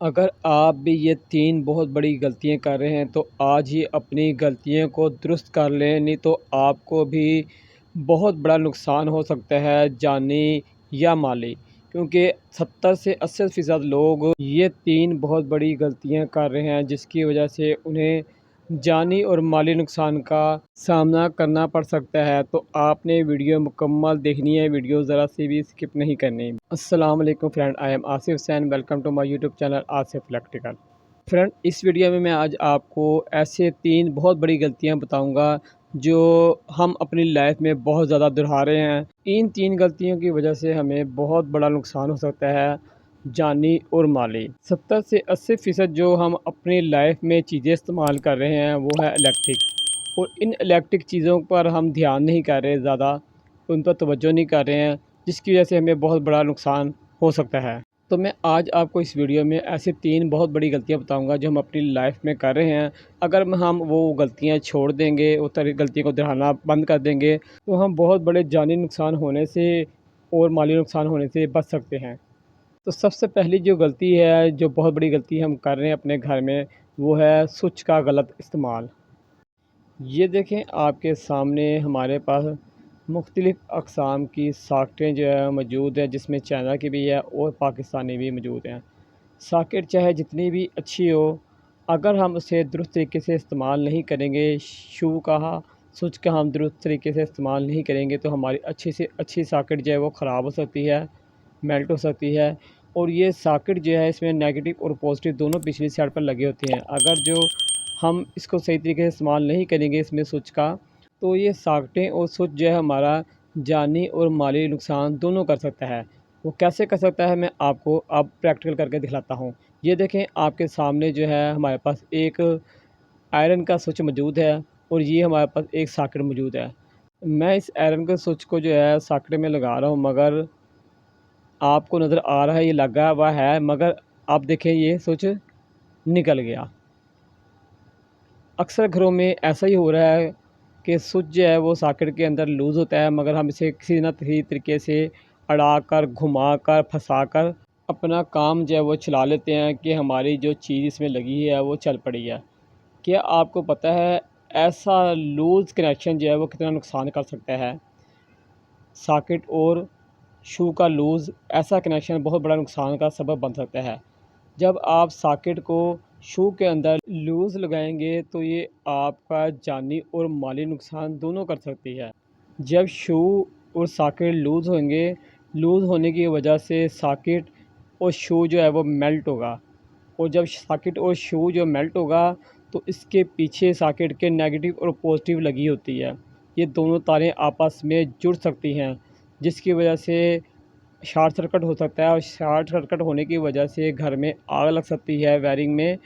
अगर आप भी ये 3 बहुत बड़ी गलतियाँ कर रहे हैं तो आज ही अपनी गलतियों को दुरुस्त कर लें, नहीं तो आपको भी बहुत बड़ा नुकसान हो सकता है जानी या माली। क्योंकि 70 से 80% लोग ये 3 बहुत बड़ी गलतियाँ कर रहे हैं जिसकी वजह से उन्हें जानी और माली नुकसान का सामना करना पड़ सकता है। तो आपने वीडियो मुकम्मल देखनी है, वीडियो ज़रा सी भी स्किप नहीं करनी। अस्सलाम वालेकुम friend, I am Asif Hussain, welcome to my YouTube channel Asif electrical. Friend, इस वीडियो में मैं आज आपको ऐसे 3 बहुत बड़ी गलतियां बताऊंगा जो हम अपनी लाइफ में बहुत ज़्यादा दोहरा रहे हैं। इन 3 गलतियों की वजह से हमें बहुत बड़ा नुकसान हो सकता है जानी और माली। 70 से 80% जो हम अपनी लाइफ में चीज़ें इस्तेमाल कर रहे हैं वो है इलेक्ट्रिक, और इन इलेक्ट्रिक चीज़ों पर हम ध्यान नहीं कर रहे ज़्यादा, उन पर तवज्जो नहीं कर रहे हैं, जिसकी वजह से हमें बहुत बड़ा नुकसान हो सकता है। तो मैं आज आपको इस वीडियो में ऐसी 3 बहुत बड़ी गलतियाँ बताऊँगा जो हम अपनी लाइफ में कर रहे हैं। अगर हम वो गलतियाँ छोड़ देंगे, वो तरह गलतियों को दोहराना बंद कर देंगे, तो हम बहुत बड़े जानी नुकसान होने से और माली नुकसान होने से बच सकते हैं। तो सबसे पहली जो गलती है, जो बहुत बड़ी गलती हम कर रहे हैं अपने घर में, वो है स्विच का गलत इस्तेमाल। ये देखें, आपके सामने हमारे पास मुख्तलिफ़ अक़साम की सॉकेटें जो है मौजूद है, जिसमें चाइना की भी है और पाकिस्तानी भी मौजूद हैं। सॉकेट चाहे जितनी भी अच्छी हो, अगर हम उसे दुरुस्त तरीके से इस्तेमाल नहीं करेंगे, शू का स्विच का हम दुरुस्त तरीके से इस्तेमाल नहीं करेंगे, तो हमारी अच्छी से अच्छी सॉकेट जो है वो ख़राब हो सकती है, मेल्ट हो सकती है। और ये सॉकेट जो है, इसमें नेगेटिव और पॉजिटिव दोनों पिछली साइड पर लगे होते हैं। अगर जो हम इसको सही तरीके से इस्तेमाल नहीं करेंगे इसमें स्विच का, तो ये सॉकेटें और स्विच जो है हमारा जानी और माली नुकसान दोनों कर सकता है। वो कैसे कर सकता है, मैं आपको अब प्रैक्टिकल करके दिखलाता हूँ। ये देखें, आपके सामने जो है हमारे पास एक आयरन का स्विच मौजूद है और ये हमारे पास एक सॉकेट मौजूद है। मैं इस आयरन के स्विच को जो है सॉकेट में लगा रहा हूँ, मगर आपको नज़र आ रहा है ये लगा हुआ है, मगर आप देखें ये स्विच निकल गया। अक्सर घरों में ऐसा ही हो रहा है कि स्विच जो है वो सॉकेट के अंदर लूज़ होता है, मगर हम इसे किसी न किसी तरीके से अड़ा कर, घुमा कर, फंसा कर अपना काम जो है वो चला लेते हैं कि हमारी जो चीज़ इसमें लगी है वो चल पड़ी है। क्या आपको पता है ऐसा लूज़ कनेक्शन जो है वो कितना नुकसान कर सकता है? सॉकेट और शू का लूज़ ऐसा कनेक्शन बहुत बड़ा नुकसान का सबब बन सकता है। जब आप सॉकेट को शू के अंदर लूज़ लगाएंगे तो ये आपका जानी और माली नुकसान दोनों कर सकती है। जब शू और सॉकेट लूज़ होंगे, लूज़ होने की वजह से सॉकेट और शू जो है वो मेल्ट होगा, और जब सॉकेट और शू जो मेल्ट होगा तो इसके पीछे सॉकेट के नेगेटिव और पॉजिटिव लगी होती है। ये दोनों तारें आपस में जुड़ सकती हैं, जिसकी वजह से शॉर्ट सर्किट हो सकता है, और शॉर्ट सर्किट होने की वजह से घर में आग लग सकती है वायरिंग में,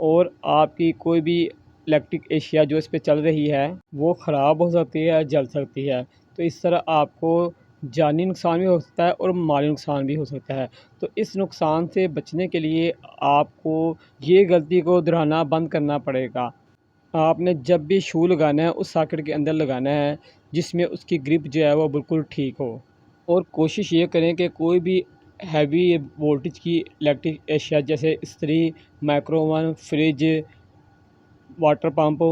और आपकी कोई भी इलेक्ट्रिक एशिया जो इस पे चल रही है वो ख़राब हो सकती है, जल सकती है। तो इस तरह आपको जानी नुकसान भी हो सकता है और माली नुकसान भी हो सकता है। तो इस नुकसान से बचने के लिए आपको ये गलती को दोहराना बंद करना पड़ेगा। आपने जब भी शू लगाना है उस सॉकेट के अंदर लगाना है जिसमें उसकी ग्रिप जो है वो बिल्कुल ठीक हो। और कोशिश ये करें कि कोई भी हैवी वोल्टेज की इलेक्ट्रिक एशिया जैसे इस्त्री, माइक्रोवेव, फ्रिज, वाटर पंप,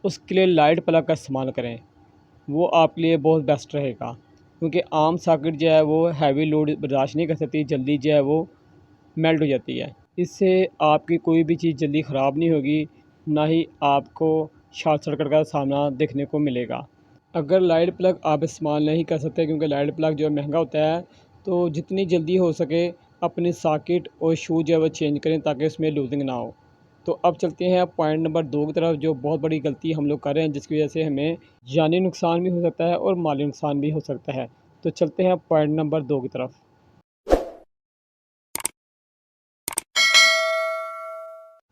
उसके लिए लाइट प्लग का इस्तेमाल करें। वो आपके लिए बहुत बेस्ट रहेगा, क्योंकि आम सॉकेट जो है वो हैवी लोड बर्दाश्त नहीं कर सकती, जल्दी जो है वो मेल्ट हो जाती है। इससे आपकी कोई भी चीज़ जल्दी ख़राब नहीं होगी, ना ही आपको शॉर्ट सर्किट का सामना देखने को मिलेगा। अगर लाइट प्लग आप इस्तेमाल नहीं कर सकते, क्योंकि लाइट प्लग जो है महंगा होता है, तो जितनी जल्दी हो सके अपने सॉकेट और शू जो है वो चेंज करें ताकि उसमें लूजिंग ना हो। तो अब चलते हैं पॉइंट नंबर 2 की तरफ, जो बहुत बड़ी गलती हम लोग कर रहे हैं जिसकी वजह से हमें जानी नुकसान भी हो सकता है और माली नुकसान भी हो सकता है। तो चलते हैं पॉइंट नंबर 2 की तरफ।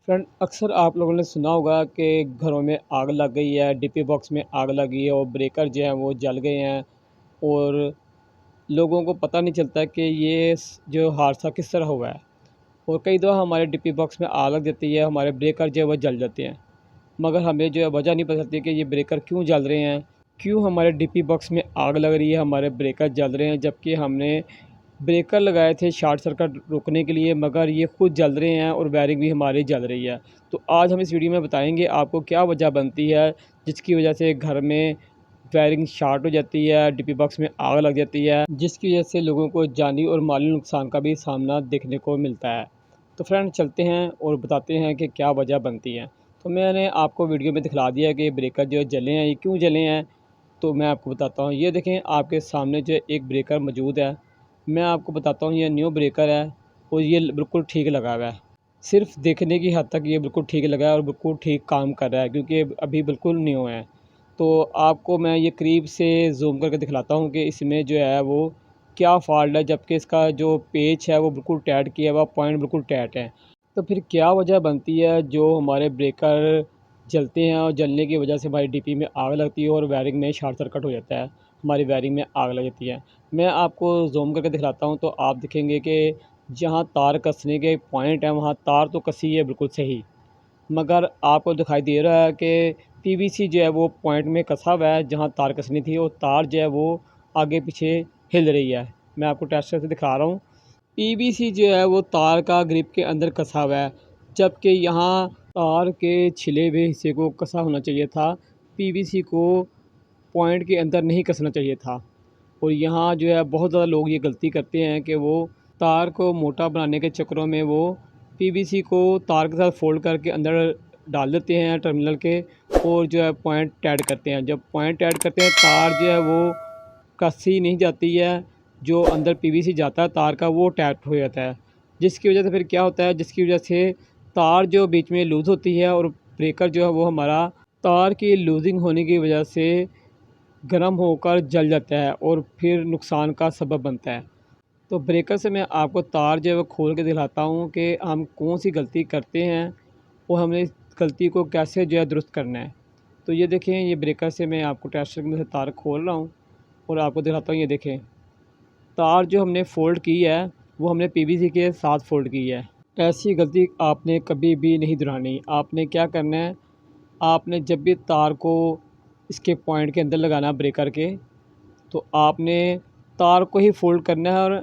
फ्रेंड, अक्सर आप लोगों ने सुना होगा कि घरों में आग लग गई है, डीपी बॉक्स में आग लगी है और ब्रेकर जो हैं वो जल गए हैं, और लोगों को पता नहीं चलता कि ये जो हादसा किस तरह हुआ है। और कई दफ़ा हमारे डीपी बॉक्स में आग लग जाती है, हमारे ब्रेकर जो है वो जल जाते हैं, मगर हमें जो है वजह नहीं पता चलती कि ये ब्रेकर क्यों जल रहे हैं, क्यों हमारे डीपी बॉक्स में आग लग रही है, हमारे ब्रेकर जल रहे हैं, जबकि हमने ब्रेकर लगाए थे शॉर्ट सर्किट रोकने के लिए, मगर ये खुद जल रहे हैं और वायरिंग भी हमारी जल रही है। तो आज हम इस वीडियो में बताएंगे आपको क्या वजह बनती है जिसकी वजह से घर में वायरिंग शॉर्ट हो जाती है, डीपी बॉक्स में आग लग जाती है, जिसकी वजह से लोगों को जानी और माली नुकसान का भी सामना देखने को मिलता है। तो फ्रेंड चलते हैं और बताते हैं कि क्या वजह बनती है। तो मैंने आपको वीडियो में दिखला दिया कि ब्रेकर जो जले हैं ये क्यों जले हैं। तो मैं आपको बताता हूँ, ये देखें आपके सामने जो एक ब्रेकर मौजूद है। मैं आपको बताता हूँ ये न्यू ब्रेकर है और ये बिल्कुल ठीक लगा हुआ है। सिर्फ देखने की हद तक ये बिल्कुल ठीक लगा है और बिल्कुल ठीक काम कर रहा है, क्योंकि ये अभी बिल्कुल न्यू है। तो आपको मैं ये करीब से ज़ूम करके दिखलाता हूँ कि इसमें जो है वो क्या फ़ॉल्ट है, जबकि इसका जो पेच है वो बिल्कुल टाइट किया हुआ, पॉइंट बिल्कुल टाइट है। तो फिर क्या वजह बनती है जो हमारे ब्रेकर जलते हैं और जलने की वजह से हमारी डीपी में आग लगती है और वायरिंग में शॉर्ट सर्किट हो जाता है, हमारी वायरिंग में आग लग जाती है। मैं आपको ज़ूम करके दिखलाता हूँ तो आप देखेंगे कि जहाँ तार कसने के पॉइंट हैं वहाँ तार तो कसी है बिल्कुल सही, मगर आपको दिखाई दे रहा है कि पीवीसी जो है वो पॉइंट में कसा हुआ है जहाँ तार कसनी थी, और तार जो है वो आगे पीछे हिल रही है। मैं आपको टेस्टर से दिखा रहा हूँ। पीवीसी जो है वो तार का ग्रिप के अंदर कसा हुआ है, जबकि यहाँ तार के छिले हुए हिस्से को कसा होना चाहिए था, पीवीसी को पॉइंट के अंदर नहीं कसना चाहिए था। और यहाँ जो है बहुत ज़्यादा लोग ये गलती करते हैं कि वो तार को मोटा बनाने के चक्करों में वो पीवीसी को तार के साथ फोल्ड करके अंदर डाल देते हैं टर्मिनल के, और जो है पॉइंट टाइट करते हैं। जब पॉइंट टाइट करते हैं तार जो है वो कसी नहीं जाती है, जो अंदर पीवीसी जाता है तार का वो टाइट हो जाता है, जिसकी वजह से फिर क्या होता है, जिसकी वजह से तार जो बीच में लूज़ होती है और ब्रेकर जो है वो हमारा तार की लूजिंग होने की वजह से गर्म होकर जल जाता है और फिर नुकसान का सबब बनता है। तो ब्रेकर से मैं आपको तार जो है वो खोल के दिखाता हूँ कि हम कौन सी गलती करते हैं और हमने इस गलती को कैसे जो है दुरुस्त करना है। तो ये देखें, ये ब्रेकर से मैं आपको टेस्टर में से तार खोल रहा हूँ और आपको दिखाता हूँ। ये देखें तार जो हमने फ़ोल्ड की है वो हमने पीवीसी के साथ फ़ोल्ड की है। ऐसी गलती आपने कभी भी नहीं दोहरानी। आपने क्या करना है, आपने जब भी तार को इसके पॉइंट के अंदर लगाना ब्रेकर के, तो आपने तार को ही फ़ोल्ड करना है और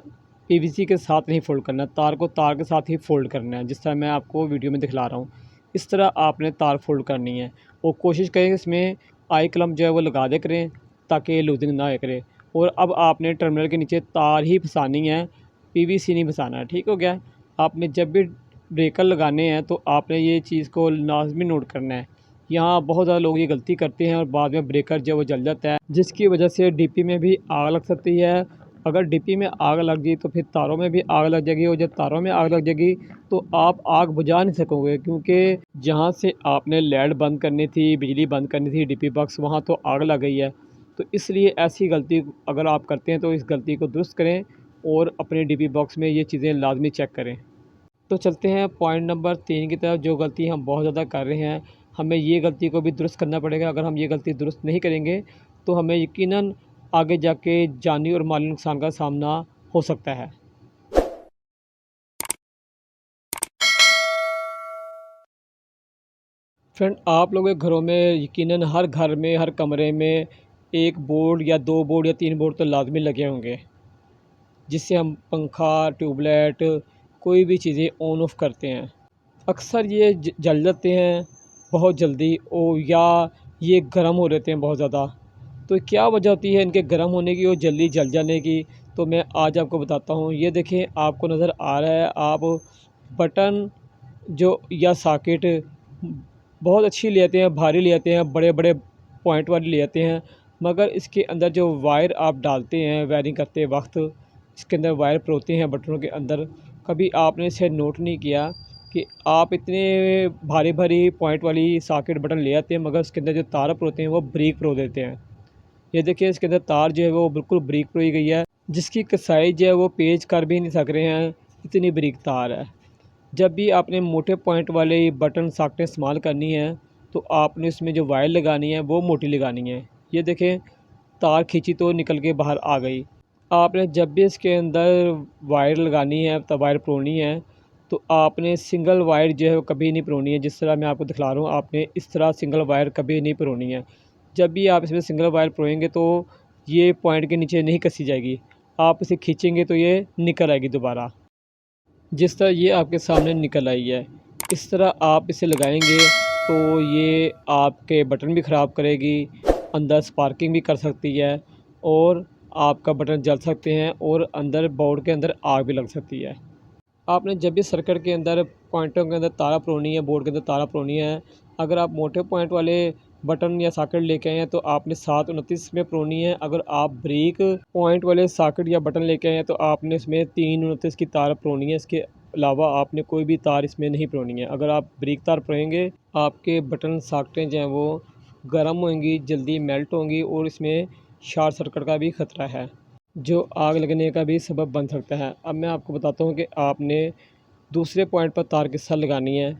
पीवीसी के साथ नहीं फ़ोल्ड करना, तार को तार के साथ ही फ़ोल्ड करना है, जिस तरह मैं आपको वीडियो में दिखला रहा हूँ। इस तरह आपने तार फ़ोल्ड करनी है और कोशिश करें इसमें आई क्लम जो है वो लगा दे करें ताकि लूजिंग ना होया करे। और अब आपने टर्मिनल के नीचे तार ही फंसानी है, पीवीसी नहीं फंसाना है। ठीक हो गया। आपने जब भी ब्रेकर लगाने हैं तो आपने ये चीज़ को लाजमी नोट करना है। यहाँ बहुत ज़्यादा लोग ये गलती करते हैं और बाद में ब्रेकर जो है वो जल जाता है, जिसकी वजह से डीपी में भी आग लग सकती है। अगर डीपी में आग लग गई तो फिर तारों में भी आग लग जाएगी, और जब तारों में आग लग जाएगी तो आप आग बुझा नहीं सकोगे, क्योंकि जहाँ से आपने लाइट बंद करनी थी, बिजली बंद करनी थी डीपी बॉक्स, वहाँ तो आग लग गई है। तो इसलिए ऐसी गलती अगर आप करते हैं तो इस गलती को दुरुस्त करें और अपने डीपी बॉक्स में ये चीज़ें लाजमी चेक करें। तो चलते हैं पॉइंट नंबर 3 की तरफ, जो गलती हम बहुत ज़्यादा कर रहे हैं। हमें ये गलती को भी दुरुस्त करना पड़ेगा। अगर हम ये गलती दुरुस्त नहीं करेंगे तो हमें यकीनन आगे जाके जानी और माली नुकसान का सामना हो सकता है। फ्रेंड, आप लोगों के घरों में यकीनन हर घर में, हर कमरे में एक बोर्ड या 2 बोर्ड या 3 बोर्ड तो लाजमी लगे होंगे, जिससे हम पंखा, ट्यूबलाइट, कोई भी चीज़ें ऑन ऑफ़ करते हैं। अक्सर ये जल जाते हैं बहुत जल्दी, और या ये गर्म हो रहते हैं बहुत ज़्यादा। तो क्या वजह होती है इनके गर्म होने की और जल्दी जल जाने की, तो मैं आज आपको बताता हूँ। ये देखें, आपको नज़र आ रहा है, आप बटन जो या सॉकेट बहुत अच्छी ले आते हैं, भारी ले आते हैं, बड़े बड़े पॉइंट वाली ले आते हैं, मगर इसके अंदर जो वायर आप डालते हैं वायरिंग करते वक्त, इसके अंदर वायर परोते हैं बटनों के अंदर, कभी आपने इसे नोट नहीं किया कि आप इतने भारी भारी पॉइंट वाली सॉकेट बटन ले आते हैं, मगर उसके अंदर जो तार परोते हैं वो ब्रीक परो देते हैं। ये देखिए, इसके अंदर तार जो है वो बिल्कुल ब्रीक परोई गई है, जिसकी कसाई जो है वो पेज कर भी नहीं सक रहे हैं, इतनी ब्रीक तार है। जब भी आपने मोटे पॉइंट वाले बटन सॉकेटें इस्तेमाल करनी है तो आपने उसमें जो वायर लगानी है वो मोटी लगानी है। ये देखें, तार खींची तो निकल के बाहर आ गई। आपने जब भी इसके अंदर वायर लगानी है, तब वायर परोनी है, तो आपने सिंगल वायर जो है वो कभी नहीं परोनी है। जिस तरह मैं आपको दिखला रहा हूँ, आपने इस तरह सिंगल वायर कभी नहीं परोनी है। जब भी आप इसमें सिंगल वायर परोएंगे तो ये पॉइंट के नीचे नहीं कसी जाएगी, आप इसे खींचेंगे तो ये निकल आएगी दोबारा। जिस तरह ये आपके सामने निकल आई है, इस तरह आप इसे लगाएंगे तो ये आपके बटन भी ख़राब करेगी, अंदर स्पार्किंग भी कर सकती है और आपका बटन जल सकते हैं और अंदर बोर्ड के अंदर आग भी लग सकती है। आपने जब भी सर्किट के अंदर पॉइंटों के अंदर तारा परोनी है, बोर्ड के अंदर तारा परोनी है, अगर आप मोटे पॉइंट वाले बटन या सॉकेट लेके आए हैं तो आपने 729 में परोनी है। अगर आप ब्रीक पॉइंट वाले सॉकेट या बटन लेके आए हैं तो आपने इसमें 329 की तार परोनी है। इसके अलावा आपने कोई भी तार इसमें नहीं परोनी है। अगर आप ब्रीक तार परोएंगे, आपके बटन सॉकेटें जो हैं वो गर्म होंगी, जल्दी मेल्ट होंगी और इसमें शॉर्ट सर्किट का भी ख़तरा है, जो आग लगने का भी सबब बन सकता है। अब मैं आपको बताता हूँ कि आपने दूसरे पॉइंट पर तार किस तरह लगानी है।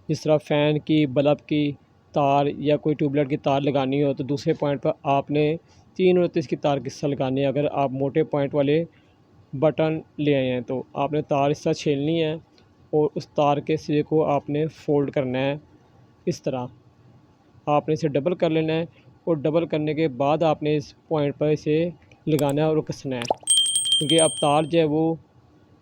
जिस तरह फ़ैन की, बल्ब की तार या कोई ट्यूबलाइट की तार लगानी हो तो दूसरे पॉइंट पर आपने 329 की तार किस तरह लगानी है। अगर आप मोटे पॉइंट वाले बटन ले आए हैं तो आपने तार इस तरह छीलनी है और उस तार के सिरे को आपने फ़ोल्ड करना है। इस तरह आपने इसे डबल कर लेना है और डबल करने के बाद आपने इस पॉइंट पर इसे लगाना है और कसना है, क्योंकि अब तार जो है वो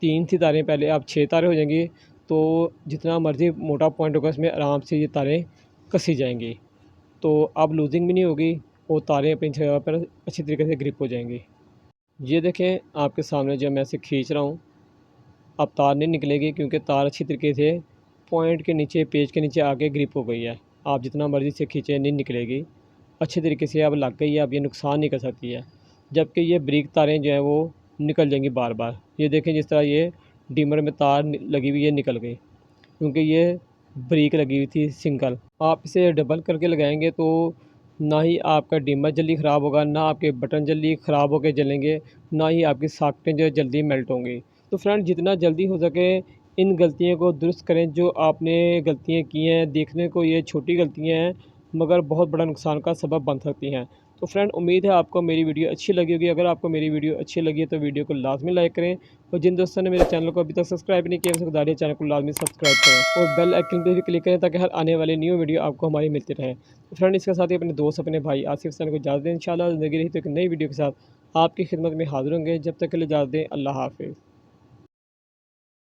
3 थी तारें, पहले अब 6 तारें हो जाएंगी। तो जितना मर्ज़ी मोटा पॉइंट होगा इसमें आराम से ये तारें कसी जाएंगी, तो अब लूजिंग भी नहीं होगी और तारें अपनी जगह पर अच्छी तरीके से ग्रिप हो जाएंगी। ये देखें आपके सामने जब मैं इसे खींच रहा हूँ, अब तार नहीं निकलेगी क्योंकि तार अच्छी तरीके से पॉइंट के नीचे, पेज के नीचे आके ग्रिप हो गई है। आप जितना मर्ज़ी से खींचें नहीं निकलेगी, अच्छे तरीके से अब लग गई है, अब ये नुकसान नहीं कर सकती है। जबकि ये ब्रीक तारें जो हैं वो निकल जाएंगी बार बार। ये देखें जिस तरह ये डिमर में तार लगी हुई है निकल गई, क्योंकि ये ब्रेक लगी हुई थी सिंगल। आप इसे डबल करके लगाएंगे तो ना ही आपका डिमर जल्दी ख़राब होगा, ना आपके बटन जल्दी ख़राब होकर जलेंगे, ना ही आपकी सॉकेटें जो है जल्दी मेल्ट होंगी। तो फ्रेंड, जितना जल्दी हो सके इन गलतियों को दुरुस्त करें जो आपने गलतियाँ की हैं। देखने को ये छोटी गलतियाँ हैं मगर बहुत बड़ा नुकसान का सबब बन सकती हैं। तो फ्रेंड, उम्मीद है आपको मेरी वीडियो अच्छी लगी होगी। अगर आपको मेरी वीडियो अच्छी लगी है तो वीडियो को लाजमी लाइक करें और जिन दोस्तों ने मेरे चैनल को अभी तक सब्सक्राइब नहीं किया, उनसे गुजारिश है चैनल को लाजमी सब्सक्राइब करें और बेल आइकन पे भी क्लिक करें ताकि हर आने वाली न्यू वीडियो आपको हमारी मिलती रहे। तो फ्रेंड, इसके साथ ही अपने दोस्त, अपने भाई आसिफ हसन को इजाज़त दें। इंशाल्लाह ज़िंदगी रही तो एक नई वीडियो के साथ आपकी खिदमत में हाज़िर होंगे। जब तक के लिए इजाज़त दें। अल्लाह हाफ़िज़।